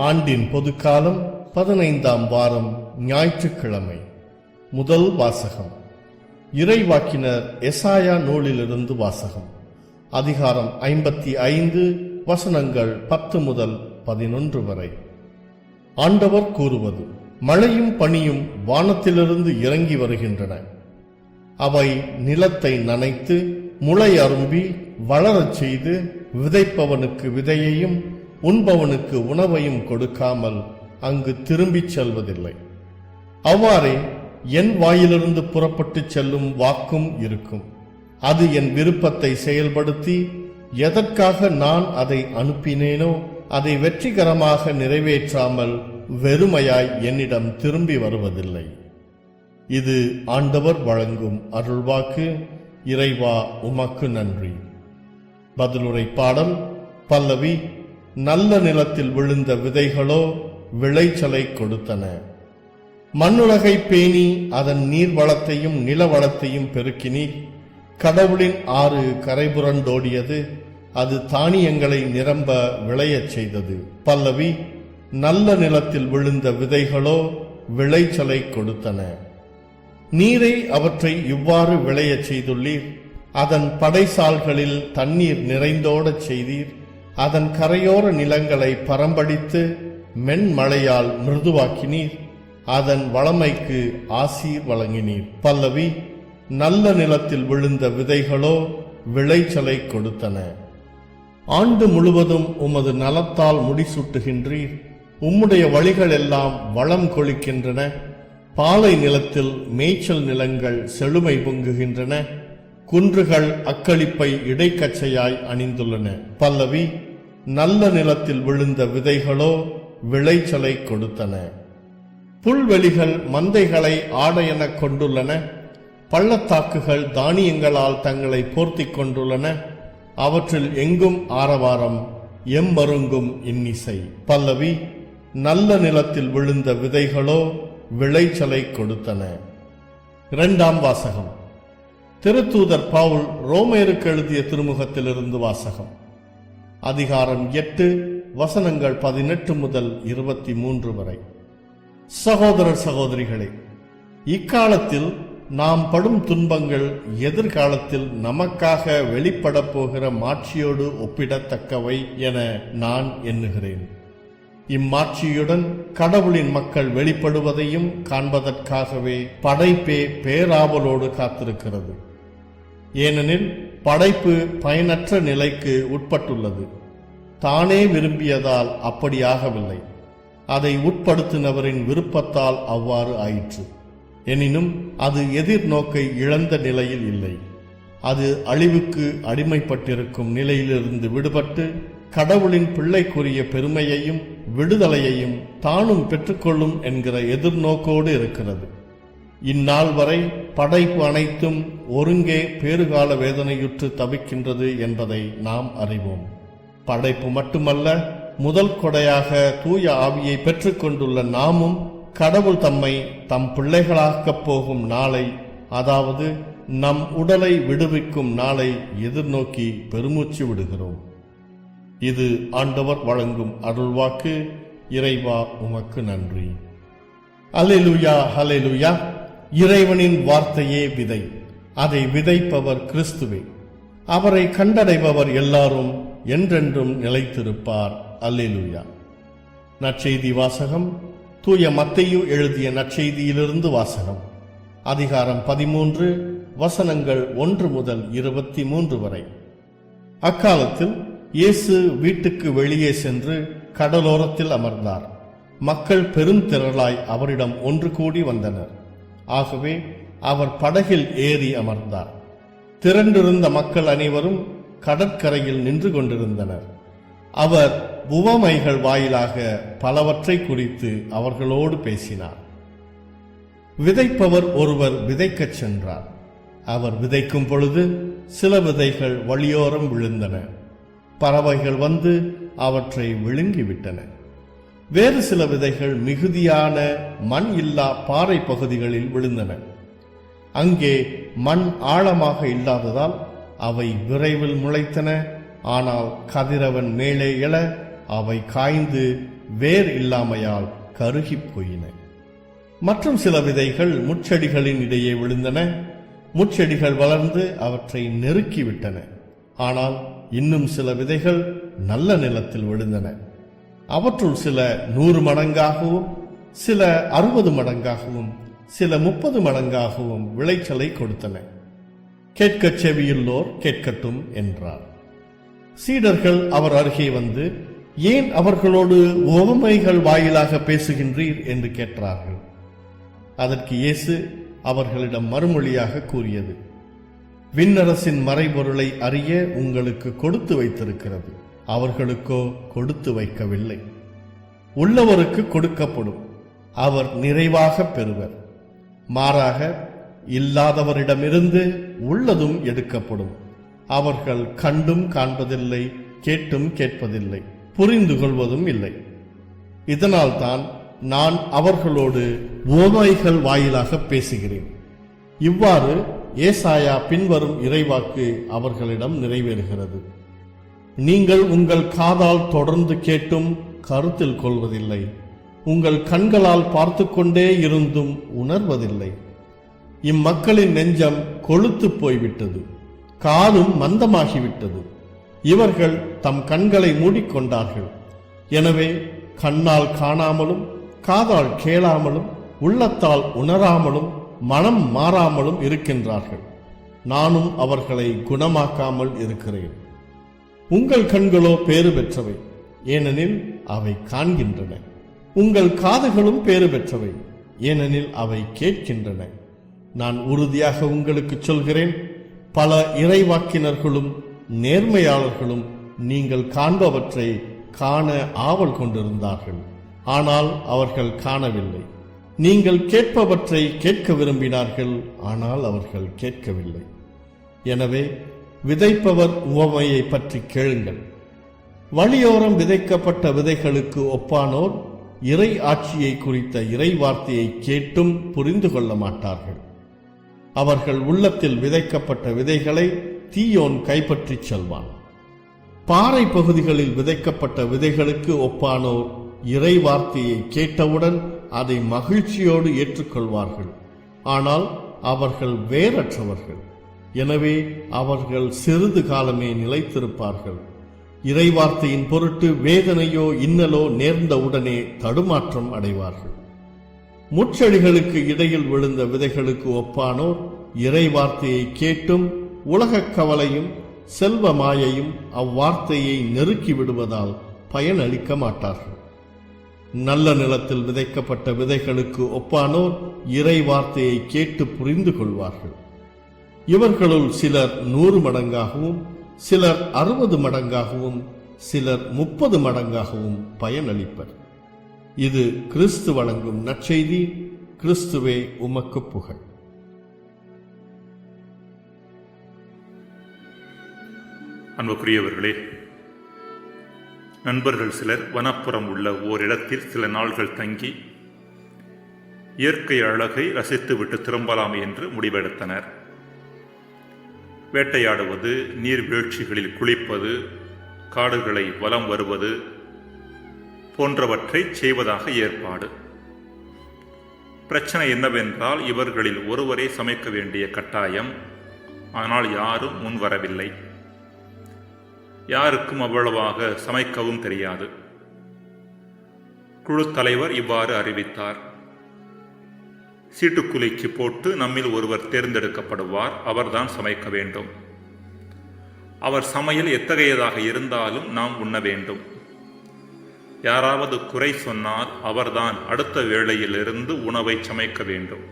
ஆண்டின் பொதுக்காலம் 15ஆம் வாரம் ஞாயிற்றுக்கிழமை. முதல் வாசகம் இறைவாக்கினர் எசாயா நூலிலிருந்து வாசகம். அதிகாரம் 55, வசனங்கள் 10 முதல் 11 வரை. ஆண்டவர் கூறுவது: மழையும் பனியும் வானத்திலிருந்து இறங்கி வருகின்றன. அவை நிலத்தை நனைத்து முளை அரும்பி வளரச் செய்து விதைப்பவனுக்கு விதையையும் உண்பவனுக்கு உணவையும் கொடுக்காமல் அங்கு திரும்பிச் செல்வதில்லை. அவ்வாறே என் வாயிலிருந்து புறப்பட்டுச் செல்லும் வாக்கும் இருக்கும். அது என் விருப்பத்தை செயல்படுத்தி எதற்காக நான் அதை அனுப்பினேனோ அதை வெற்றிகரமாக நிறைவேற்றாமல் வெறுமையாய் என்னிடம் திரும்பி வருவதில்லை. இது ஆண்டவர் வழங்கும் அருள்வாக்கு. இறைவா, உமக்கு நன்றி. பதிலுரை பாடல். பல்லவி. நல்ல நிலத்தில் விழுந்த விதைகளோ விளைச்சலை கொடுத்தன. மண்ணுலகை பேணி அதன் நீர் வளத்தையும் நில வளத்தையும் பெருக்கினீர். கடவுளின் ஆறு கரைபுரண்டோடியது. அது தானியங்களை நிரம்ப விளையச் செய்தது. பல்லவி. நல்ல நிலத்தில் விழுந்த விதைகளோ விளைச்சலை கொடுத்தன. நீரை அவற்றை இவ்வாறு விளையச் செய்துள்ளீர். அதன் படைசால்களில் தண்ணீர் நிறைந்தோடச் செய்தீர். அதன் கரையோர நிலங்களை பரம்படித்து மென்மழையால் மிருதுவாக்கினீர். அதன் வளமைக்கு ஆசீர் வழங்கினீர். பல்லவி. நல்ல நிலத்தில் விழுந்த விதைகளோ விளைச்சலை கொடுத்தன. ஆண்டு முழுவதும் உமது நலத்தால் முடிசூட்டுகின்றீர். உம்முடைய வழிகள் எல்லாம் வளம் கொளிக்கின்றன. பாலை நிலத்தில் மேய்ச்சல் நிலங்கள் செழுமை பொங்குகின்றன. குன்றுகள் அக்களிப்பை இடைக்கச்சையாய் அணிந்துள்ளன. பல்லவி. நல்ல நிலத்தில் விழுந்த விதைகளோ விளைச்சலை கொடுத்தன. புல்வெளிகள் மந்தைகளை ஆடையென கொண்டுள்ளன. பள்ளத்தாக்குகள் தானியங்களால் தங்களை போர்த்திக் கொண்டுள்ளன. அவற்றில் எங்கும் ஆரவாரம், எம்மருங்கும் இன்னிசை. பல்லவி. நல்ல நிலத்தில் விழுந்த விதைகளோ விளைச்சலை கொடுத்தன. 2ஆம் வாசகம். திருத்தூதர் பவுல் ரோமேருக்கு எழுதிய திருமுகத்திலிருந்து வாசகம். அதிகாரம் 8, வசனங்கள் 18 முதல் 23 வரை. சகோதரர் சகோதரிகளே, இக்காலத்தில் நாம் படும் துன்பங்கள் எதிர்காலத்தில் நமக்காக வெளிப்படப் போகிற மாட்சியோடு ஒப்பிடத்தக்கவை என நான் எண்ணுகிறேன். இம்மாட்சியுடன் கடவுளின் மக்கள் வெளிப்படுவதையும் காண்பதற்காகவே படைப்பே பேராவலோடு காத்திருக்கிறது. ஏனெனில் படைப்பு பயனற்ற நிலைக்கு உட்பட்டுள்ளது. தானே விரும்பியதால் அப்படியாகவில்லை, அதை உட்படுத்தினவரின் விருப்பத்தால் அவ்வாறு ஆயிற்று. எனினும் அது எதிர்நோக்கை இழந்த நிலையில் இல்லை. அது அழிவுக்கு அடிமைப்பட்டிருக்கும் நிலையிலிருந்து விடுபட்டு கடவுளின் பிள்ளைக்குரிய பெருமையையும் விடுதலையையும் தானும் பெற்றுக்கொள்ளும் என்கிற எதிர்நோக்கோடு இருக்கிறது. இந்நாள் வரை படைப்பு அனைத்தும் ஒருங்கே பேறுகால வேதனையுற்று தவிக்கின்றது என்பதை நாம் அறிவோம். படைப்பு மட்டுமல்ல, முதல் கொடையாக தூய ஆவியை பெற்றுக்கொண்டுள்ள நாமும் கடவுள் தம்மை தம் பிள்ளைகளாக்கப் போகும் நாளை, அதாவது நம் உடலை விடுவிக்கும் நாளை எதிர்நோக்கி பெருமூச்சு விடுகிறோம். இது ஆண்டவர் வழங்கும் அருள்வாக்கு. இறைவா, உமக்கு நன்றி. அல்லேலூயா, அல்லேலூயா. இறைவனின் வார்த்தையே விதை. அதை விதைப்பவர் கிறிஸ்துவே. அவரை கண்டடைபவர் எல்லாரும் என்றென்றும் நிலைத்திருப்பார். அல்லேலூயா. நற்செய்தி வாசகம். தூய மத்தேயு எழுதிய நற்செய்தியிலிருந்து வாசகம். அதிகாரம் 13, வசனங்கள் 1 முதல் 23 வரை. அக்காலத்தில் இயேசு வீட்டுக்கு வெளியே சென்று கடலோரத்தில் அமர்ந்தார். மக்கள் பெருந்திரளாய் அவரிடம் ஒன்று கூடி வந்தனர். ஆகவே அவர் படகில் ஏறி அமர்ந்தார். திரண்டிருந்த மக்கள் அனைவரும் கடற்கரையில் நின்று கொண்டிருந்தனர். அவர் உவமைகள் வாயிலாக பலவற்றை குறித்து அவர்களோடு பேசினார். விதைப்பவர் ஒருவர் விதைக்கச் சென்றார். அவர் விதைக்கும் பொழுது சில விதைகள் வழியோரம் விழுந்தன. பறவைகள் வந்து அவற்றை விழுங்கிவிட்டன. வேறு சில விதைகள் மிகுதியான மண் இல்லா பாறை பகுதிகளில் விழுந்தன. அங்கே மண் ஆழமாக இல்லாததால் அவை விரைவில் முளைத்தன. ஆனால் கதிரவன் மேலே எழ அவை காய்ந்து வேர் இல்லாமையால் கருகிப் போயின. மற்றும் சில விதைகள் முட்செடிகளின் இடையே விழுந்தன. முட்செடிகள் வளர்ந்து அவற்றை நெருக்கிவிட்டன. ஆனால் இன்னும் சில விதைகள் நல்ல நிலத்தில் விழுந்தன. அவற்றுள் சில 100 மடங்காகவும், சில 60 மடங்காகவும், சில 30 மடங்காகவும் விளைச்சலை கொடுத்தன. கேட்கச் செவியுள்ளோர் கேட்கட்டும் என்றார். சீடர்கள் அவர் அருகே வந்து, ஏன் அவர்களோடு உவமைகள் வாயிலாக பேசுகின்றீர் என்று கேட்டார்கள். அதற்கு இயேசு அவர்களிடம் மறுமொழியாக கூறியது, விண்ணரசின் மறைபொருளை அறிய உங்களுக்கு கொடுத்து வைத்திருக்கிறது, அவர்களுக்கோ கொடுத்து வைக்கவில்லை. உள்ளவருக்கு கொடுக்கப்படும், அவர் நிறைவாக பெறுவர். மாறாக இல்லாதவரிடமிருந்து உள்ளதும் எடுக்கப்படும். அவர்கள் கண்டும் காண்பதில்லை, கேட்டும் கேட்பதில்லை, புரிந்து கொள்வதும் இல்லை. இதனால்தான் நான் அவர்களோடு உவமைகள் வாயிலாக பேசுகிறேன். இவ்வாறு ஏசாயா பின்வரும் இறைவாக்கு அவர்களிடம் நிறைவேறுகிறது. நீங்கள் உங்கள் காதால் தொடர்ந்து கேட்டும் கருத்தில் கொள்வதில்லை, உங்கள் கண்களால் பார்த்து கொண்டே இருந்தும் உணர்வதில்லை. இம்மக்களின் நெஞ்சம் கொழுத்து போய்விட்டது, காதும் மந்தமாகிவிட்டது. இவர்கள் தம் கண்களை மூடிக்கொண்டார்கள். எனவே கண்ணால் காணாமலும், காதால் கேளாமலும், உள்ளத்தால் உணராமலும், மனம் மாறாமலும் இருக்கின்றார்கள். நானும் அவர்களை குணமாக்காமல் இருக்கிறேன். உங்கள் கண்களோ பேறு பெற்றவை, ஏனெனில் அவை காண்கின்றன. உங்கள் காதுகளும் பேறு பெற்றவை, ஏனெனில் அவை கேட்கின்றன. நான் உறுதியாக உங்களுக்கு சொல்கிறேன், பல இறைவாக்கினர்களும் நேர்மையாளர்களும் நீங்கள் காண்பவற்றை காண ஆவல் கொண்டிருந்தார்கள், ஆனால் அவர்கள் காணவில்லை. நீங்கள் கேட்பவற்றை கேட்க விரும்பினார்கள், ஆனால் அவர்கள் கேட்கவில்லை. எனவே விதைப்பவர் உவமையை பற்றி கேளுங்கள். வழியோரம் விதைக்கப்பட்ட விதைகளுக்கு ஒப்பானோர் இறை ஆட்சியை குறித்த இறை வார்த்தையை கேட்டும் புரிந்து கொள்ள மாட்டார்கள். அவர்கள் உள்ளத்தில் விதைக்கப்பட்ட விதைகளை தீயோன் கைப்பற்றிச் செல்வான். பாறை பகுதிகளில் விதைக்கப்பட்ட விதைகளுக்கு ஒப்பானோர் இறை வார்த்தையை கேட்டவுடன் அதை மகிழ்ச்சியோடு ஏற்றுக்கொள்வார்கள். ஆனால் அவர்கள் வேரற்றவர்கள், எனவே அவர்கள் சிறிது காலமே நிலைத்திருப்பார்கள். இறைவார்த்தையின் பொருட்டு வேதனையோ இன்னலோ நேர்ந்தவுடனே தடுமாற்றம் அடைவார்கள். முட்செடிகளுக்கு இடையில் விழுந்த விதைகளுக்கு ஒப்பானோர் இறைவார்த்தையை கேட்டும் உலகக் கவலையும் செல்வ மாயையும் அவ்வார்த்தையை நெருக்கி விடுவதால் பயனளிக்க மாட்டார்கள். நல்ல நிலத்தில் விதைக்கப்பட்ட விதைகளுக்கு ஒப்பானோர் இறை வார்த்தையை கேட்டு புரிந்து கொள்வார்கள். இவர்களுள் சிலர் 100 மடங்காகவும், சிலர் 60 மடங்காகவும், சிலர் 30 மடங்காகவும் பயனளிப்பர். இது கிறிஸ்து வழங்கும் நற்செய்தி. கிறிஸ்துவே உமக்கு புகழ். அன்புக்குரியவர்களே, நண்பர்கள் சிலர் வனப்புறம் உள்ள ஓரிடத்தில் சில நாள்கள் தங்கி இயற்கை அழகை ரசித்துவிட்டு திரும்பலாம் என்று முடிவெடுத்தனர். வேட்டையாடுவது, நீர்வீழ்ச்சிகளில் குளிப்பது, காடுகளை வலம் வருவது போன்றவற்றை செய்வதாக ஏற்பாடு. பிரச்சனை என்னவென்றால், இவர்களில் ஒருவரே சமைக்க வேண்டிய கட்டாயம். ஆனால் யாரும் முன்வரவில்லை. யாருக்கும் அவ்வளவாக சமைக்கவும் தெரியாது. குழு தலைவர் இவ்வாறு அறிவித்தார்: சீட்டுக்குலுக்கி போட்டு நம்மில் ஒருவர் தேர்ந்தெடுக்கப்படுவார். அவர்தான் சமைக்க வேண்டும். அவர் சமையல் எத்தகையதாக இருந்தாலும் நாம் உண்ண வேண்டும். யாராவது குறை சொன்னால் அவர்தான் அடுத்த வேளையிலிருந்து உணவை சமைக்க வேண்டும்.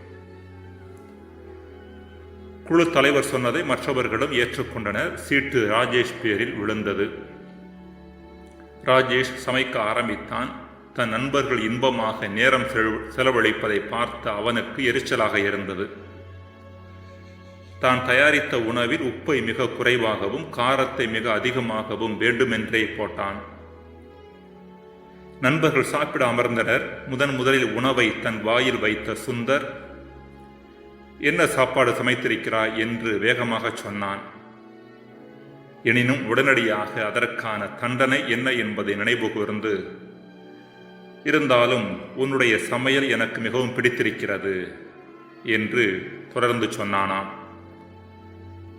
குழு தலைவர் சொன்னதை மற்றவர்களும் ஏற்றுக்கொண்டனர். சீட்டு ராஜேஷ் பேரில் விழுந்தது. ராஜேஷ் சமைக்க ஆரம்பித்தான். தன் நண்பர்கள் இன்பமாக நேரம் செலவழிப்பதை பார்த்து அவனுக்கு எரிச்சலாக இருந்தது. தான் தயாரித்த உணவில் உப்பை மிக குறைவாகவும் காரத்தை மிக அதிகமாகவும் வேண்டுமென்றே போட்டான். நண்பர்கள் சாப்பிட அமர்ந்தனர். முதலில் உணவை தன் வாயில் வைத்த சுந்தர், என்ன சாப்பாடு சமைத்திருக்கிறாய் என்று வேகமாக சொன்னான். எனினும் உடனடியாக அதற்கான தண்டனை என்ன என்பதை நினைவு கூர்ந்து இருந்தாலும் உன்னுடைய சமையல் எனக்கு மிகவும் பிடித்திருக்கிறது என்று தொடர்ந்து சொன்னானாம்.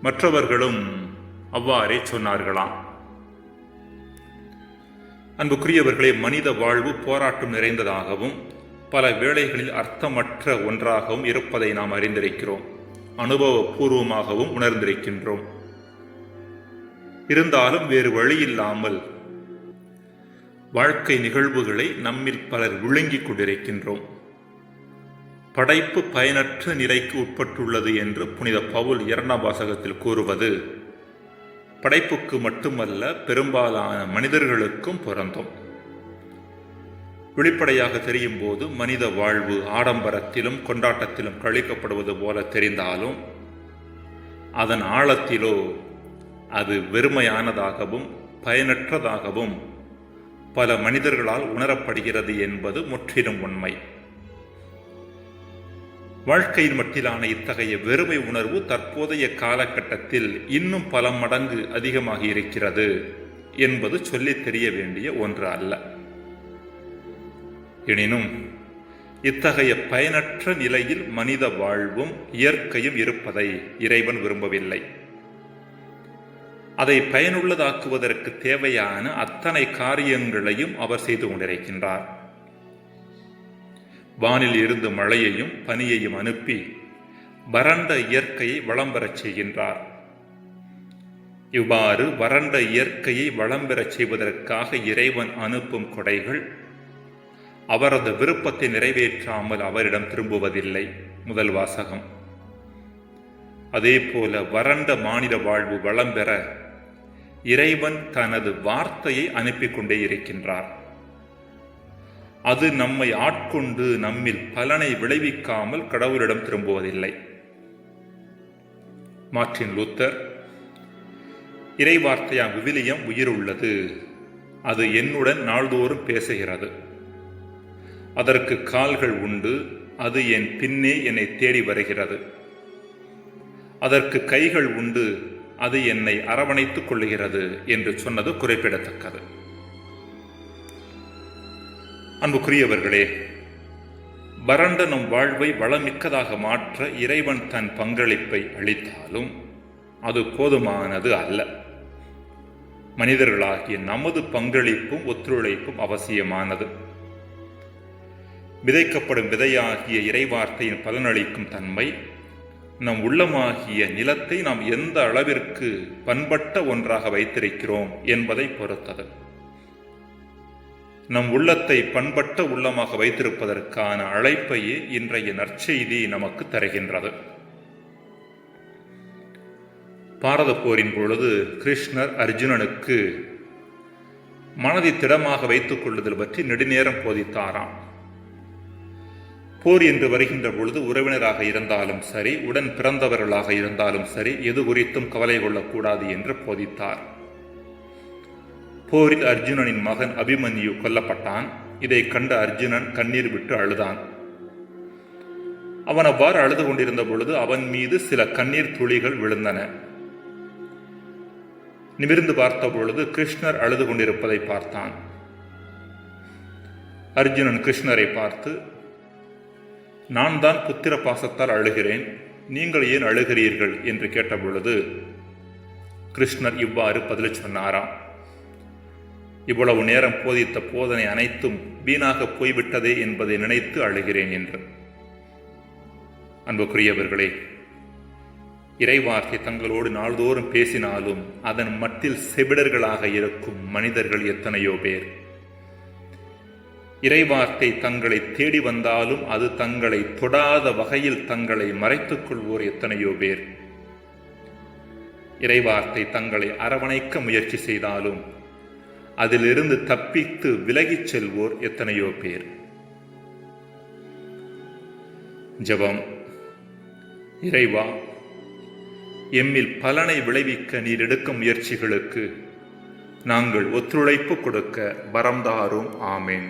மற்றவர்களும் அவ்வாறே சொன்னார்களாம். அன்புக்குரியவர்களே, மனித வாழ்வு போராட்டம் நிறைந்ததாகவும் பல வேளைகளில் அர்த்தமற்ற ஒன்றாகவும் இருப்பதை நாம் அறிந்திருக்கிறோம், அனுபவபூர்வமாகவும் உணர்ந்திருக்கின்றோம். இருந்தாலும் வேறு வழியில்லாமல் வாழ்க்கை நிகழ்வுகளை நம்மில் பலர் விழுங்கிக் கொண்டிருக்கின்றோம். படைப்பு பயனற்ற நிலைக்கு உட்பட்டுள்ளது என்று புனித பவுல் 2ஆம் வாசகத்தில் கூறுவது படைப்புக்கு மட்டுமல்ல, பெரும்பாலான மனிதர்களுக்கும் பொருந்தும். வெளிப்படையாக தெரியும் போது மனித வாழ்வு ஆடம்பரத்திலும் கொண்டாட்டத்திலும் கழிக்கப்படுவது போல தெரிந்தாலும் அதன் ஆழத்திலோ அது வெறுமையானதாகவும் பயனற்றதாகவும் பல மனிதர்களால் உணரப்படுகிறது என்பது முற்றிலும் உண்மை. வாழ்க்கையின் மட்டிலான இத்தகைய வெறுமை உணர்வு தற்போதைய காலகட்டத்தில் இன்னும் பல மடங்கு அதிகமாகி இருக்கிறது என்பது சொல்லித் தெரிய வேண்டிய ஒன்று அல்ல. எனினும் இத்தகைய பயனற்ற நிலையில் மனித வாழ்வும் இயற்கையும் இருப்பதை இறைவன் விரும்பவில்லை. அதை பயனுள்ளதாக்குவதற்கு தேவையான அத்தனை காரியங்களையும் அவர் செய்து கொண்டிருக்கின்றார். வானில் இருந்து மழையையும் பனியையும் அனுப்பி வறண்ட இயற்கையை வளம் பெறச் செய்கின்றார். இவ்வாறு வறண்ட இயற்கையை வளம் பெறச் செய்வதற்காக இறைவன் அனுப்பும் கொடைகள் அவரது விருப்பத்தை நிறைவேற்றாமல் அவரிடம் திரும்புவதில்லை. முதல் வாசகம். அதே போல வறண்ட மானிட வாழ்வு வளம் பெற இறைவன் தனது வார்த்தையை அனுப்பி கொண்டே இருக்கின்றார். அது நம்மை ஆட்கொண்டு நம்மில் பலனை விளைவிக்காமல் கடவுளிடம் திரும்புவதில்லை. மார்ட்டின் லூத்தர், இறைவார்த்தையாம் விவிலியம் உயிர் உள்ளது, அது என்னுடன் நாள்தோறும் பேசுகிறது, அதற்கு கால்கள் உண்டு, அது என் பின்னே என்னை தேடி வருகிறது, அதற்கு கைகள் உண்டு, அது என்னை அரவணைத்துக் கொள்ளுகிறது என்று சொன்னது குறிப்பிடத்தக்கது. அன்புக்குரியவர்களே, வறண்ட நம் வாழ்வை வளமிக்கதாக மாற்ற இறைவன் தன் பங்களிப்பை அளித்தாலும் அது போதுமானது அல்ல. மனிதர்களாகிய நமது பங்களிப்பும் ஒத்துழைப்பும் அவசியமானது. விதைக்கப்படும் விதையாகிய இறைவார்த்தையின் பலனளிக்கும் தன்மை நம் உள்ளமாகிய நிலத்தை நாம் எந்த அளவிற்கு பண்பட்ட ஒன்றாக வைத்திருக்கிறோம் என்பதை பொறுத்தது. நம் உள்ளத்தை பண்பட்ட உள்ளமாக வைத்திருப்பதற்கான அழைப்பையே இன்றைய நற்செய்தி நமக்கு தருகின்றது. பாரத போரின் பொழுது கிருஷ்ணர் அர்ஜுனனுக்கு மனதை திடமாக வைத்துக் கொள்ளுதல் பற்றி நெடுநேரம் போதித்தாராம். போர் என்று வருகின்ற பொழுது உறவினராக இருந்தாலும் சரி, உடன் பிறந்தவர்களாக இருந்தாலும் சரி, எது குறித்தும் கவலை கொள்ளக்கூடாது என்று போதித்தார். போரில் அர்ஜுனனின் மகன் அபிமன்யு கொல்லப்பட்டான். இதை கண்ட அர்ஜுனன் கண்ணீர் விட்டு அழுதான். அவன் அவ்வாறு அழுது கொண்டிருந்த பொழுது அவன் மீது சில கண்ணீர் துளிகள் விழுந்தன. நிமிர்ந்து பார்த்த பொழுது கிருஷ்ணர் அழுது கொண்டிருப்பதை பார்த்தான். அர்ஜுனன் கிருஷ்ணரை பார்த்து, நான் தான் புத்திர பாசத்தால் அழுகிறேன், நீங்கள் ஏன் அழுகிறீர்கள் என்று கேட்டபொழுது கிருஷ்ணர் இவ்வாறு பதில் சொன்னாராம்: இவ்வளவு நேரம் போதித்த போதனை அனைத்தும் வீணாக போய்விட்டதே என்பதை நினைத்து அழுகிறேன் என்று. அன்புக்குரியவர்களே, இறைவார்த்தை தங்களோடு நாள்தோறும் பேசினாலும் அதன் மட்டில் செவிடர்களாக இருக்கும் மனிதர்கள் எத்தனையோ பேர். இறைவார்த்தை தங்களை தேடி வந்தாலும் அது தங்களை தொடாத வகையில் தங்களை மறைத்துக் கொள்வோர் எத்தனையோ பேர். இறைவார்த்தை தங்களை அரவணைக்க முயற்சி செய்தாலும் அதிலிருந்து தப்பித்து விலகிச் செல்வோர் எத்தனையோ பேர். ஜெபம். இறைவா, எம்மில் பலனை விளைவிக்க நீர் எடுக்கும் முயற்சிகளுக்கு நாங்கள் ஒத்துழைப்பு கொடுக்க வரம் தாரும். ஆமென்.